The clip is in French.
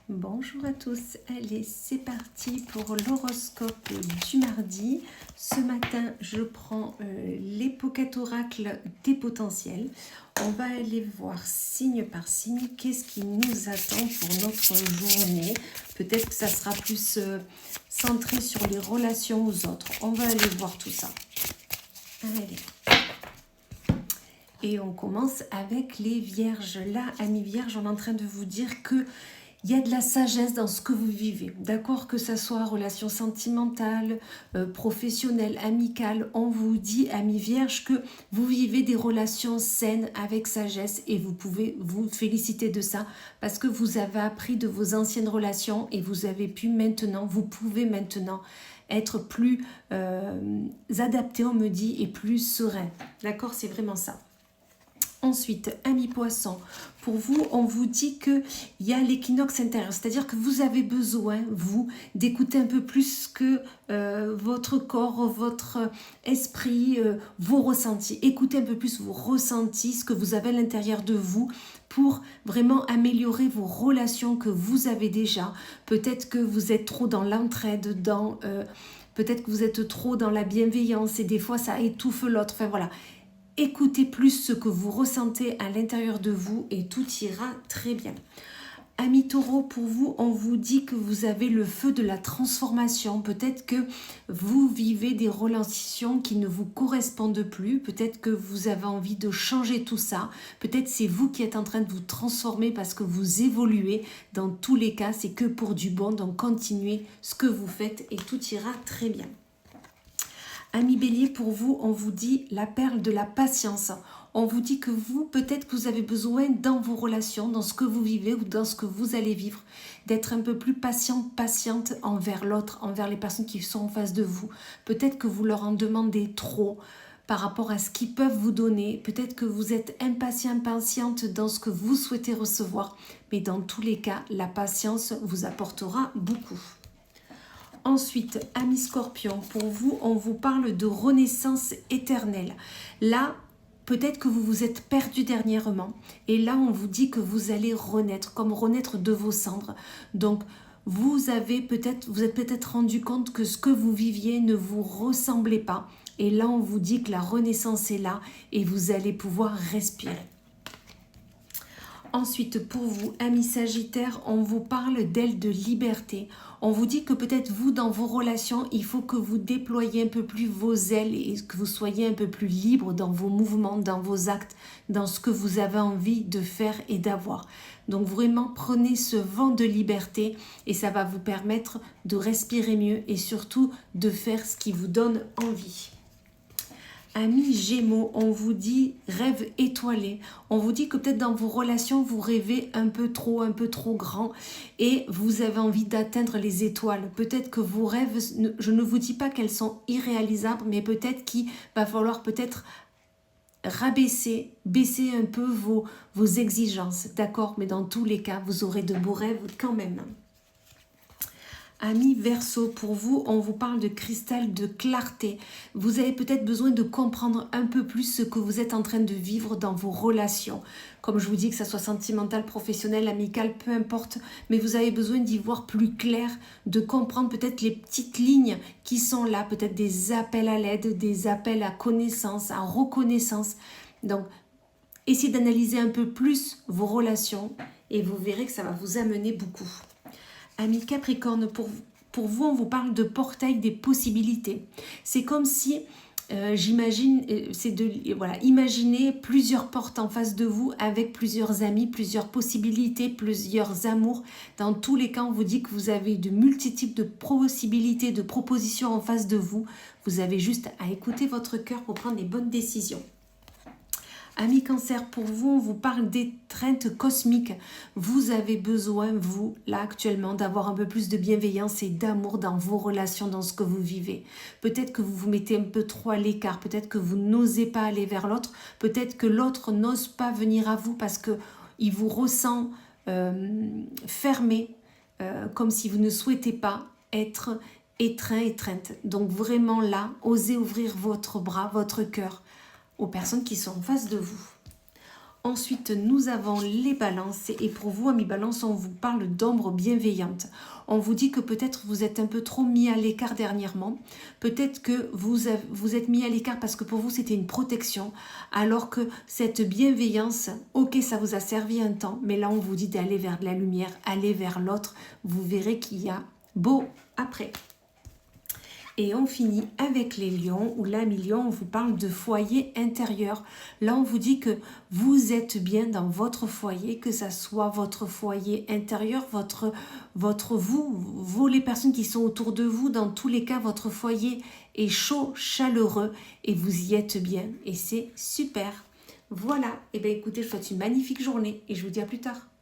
Bonjour à tous, allez c'est parti pour l'horoscope du mardi. Ce matin je prends l'Époquette Oracle des potentiels. On va aller voir signe par signe qu'est-ce qui nous attend pour notre journée. Peut-être que ça sera plus centré sur les relations aux autres. On va aller voir tout ça. Allez. Et on commence avec les vierges. Là, amis vierges, on est en train de vous dire que il y a de la sagesse dans ce que vous vivez, d'accord, que ça soit relation sentimentale, professionnelle, amicale. On vous dit, amis vierges, que vous vivez des relations saines avec sagesse et vous pouvez vous féliciter de ça parce que vous avez appris de vos anciennes relations et vous pouvez maintenant être plus adapté, on me dit, et plus serein. D'accord, c'est vraiment ça. Ensuite, amis poissons, pour vous, on vous dit qu'il y a l'équinoxe intérieur, c'est-à-dire que vous avez besoin, vous, d'écouter un peu plus que votre corps, votre esprit, vos ressentis. Écoutez un peu plus vos ressentis, ce que vous avez à l'intérieur de vous pour vraiment améliorer vos relations que vous avez déjà. Peut-être que vous êtes trop dans l'entraide, peut-être que vous êtes trop dans la bienveillance et des fois ça étouffe l'autre. Enfin voilà. Écoutez plus ce que vous ressentez à l'intérieur de vous et tout ira très bien. Amis taureaux, pour vous, on vous dit que vous avez le feu de la transformation. Peut-être que vous vivez des relations qui ne vous correspondent plus. Peut-être que vous avez envie de changer tout ça. Peut-être c'est vous qui êtes en train de vous transformer parce que vous évoluez. Dans tous les cas, c'est que pour du bon. Donc continuez ce que vous faites et tout ira très bien. Amis bélier, pour vous, on vous dit la perle de la patience. On vous dit que vous, peut-être que vous avez besoin dans vos relations, dans ce que vous vivez ou dans ce que vous allez vivre, d'être un peu plus patiente envers l'autre, envers les personnes qui sont en face de vous. Peut-être que vous leur en demandez trop par rapport à ce qu'ils peuvent vous donner. Peut-être que vous êtes impatiente dans ce que vous souhaitez recevoir. Mais dans tous les cas, la patience vous apportera beaucoup. Ensuite, amis scorpions, pour vous, on vous parle de renaissance éternelle. Là, peut-être que vous vous êtes perdu dernièrement. Et là, on vous dit que vous allez renaître, comme renaître de vos cendres. Donc, vous êtes peut-être rendu compte que ce que vous viviez ne vous ressemblait pas. Et là, on vous dit que la renaissance est là et vous allez pouvoir respirer. Ensuite, pour vous, amis sagittaires, on vous parle d'ailes de liberté. On vous dit que peut-être vous, dans vos relations, il faut que vous déployiez un peu plus vos ailes et que vous soyez un peu plus libre dans vos mouvements, dans vos actes, dans ce que vous avez envie de faire et d'avoir. Donc vraiment, prenez ce vent de liberté et ça va vous permettre de respirer mieux et surtout de faire ce qui vous donne envie. Amis Gémeaux, on vous dit rêve étoilé. On vous dit que peut-être dans vos relations, vous rêvez un peu trop grand et vous avez envie d'atteindre les étoiles. Peut-être que vos rêves, je ne vous dis pas qu'elles sont irréalisables, mais peut-être qu'il va falloir baisser un peu vos exigences, d'accord? Mais dans tous les cas, vous aurez de beaux rêves quand même. Amis Verseau, pour vous, on vous parle de cristal de clarté. Vous avez peut-être besoin de comprendre un peu plus ce que vous êtes en train de vivre dans vos relations. Comme je vous dis, que ça soit sentimental, professionnel, amical, peu importe, mais vous avez besoin d'y voir plus clair, de comprendre peut-être les petites lignes qui sont là, peut-être des appels à l'aide, des appels à connaissance, à reconnaissance. Donc, essayez d'analyser un peu plus vos relations et vous verrez que ça va vous amener beaucoup. Amis Capricorne, pour vous, on vous parle de portail des possibilités. C'est comme si, imaginez plusieurs portes en face de vous avec plusieurs amis, plusieurs possibilités, plusieurs amours. Dans tous les cas, on vous dit que vous avez de multiples de possibilités, de propositions en face de vous. Vous avez juste à écouter votre cœur pour prendre les bonnes décisions. Amis Cancer, pour vous, on vous parle d'étreinte cosmique. Vous avez besoin, vous, là actuellement, d'avoir un peu plus de bienveillance et d'amour dans vos relations, dans ce que vous vivez. Peut-être que vous vous mettez un peu trop à l'écart, peut-être que vous n'osez pas aller vers l'autre, peut-être que l'autre n'ose pas venir à vous parce qu'il vous ressent fermé, comme si vous ne souhaitez pas être étreinte. Donc vraiment là, osez ouvrir votre bras, votre cœur, aux personnes qui sont en face de vous. Ensuite, nous avons les balances. Et pour vous, amis balance, on vous parle d'ombre bienveillante. On vous dit que peut-être vous êtes un peu trop mis à l'écart dernièrement. Peut-être que vous êtes mis à l'écart parce que pour vous, c'était une protection. Alors que cette bienveillance, ok, ça vous a servi un temps. Mais là, on vous dit d'aller vers de la lumière, aller vers l'autre. Vous verrez qu'il y a beau après. Et on finit avec les lions, où là, lion, on vous parle de foyer intérieur. Là, on vous dit que vous êtes bien dans votre foyer, que ça soit votre foyer intérieur, vous, les personnes qui sont autour de vous. Dans tous les cas, votre foyer est chaud, chaleureux et vous y êtes bien. Et c'est super. Voilà. Et bien, écoutez, je vous souhaite une magnifique journée et je vous dis à plus tard.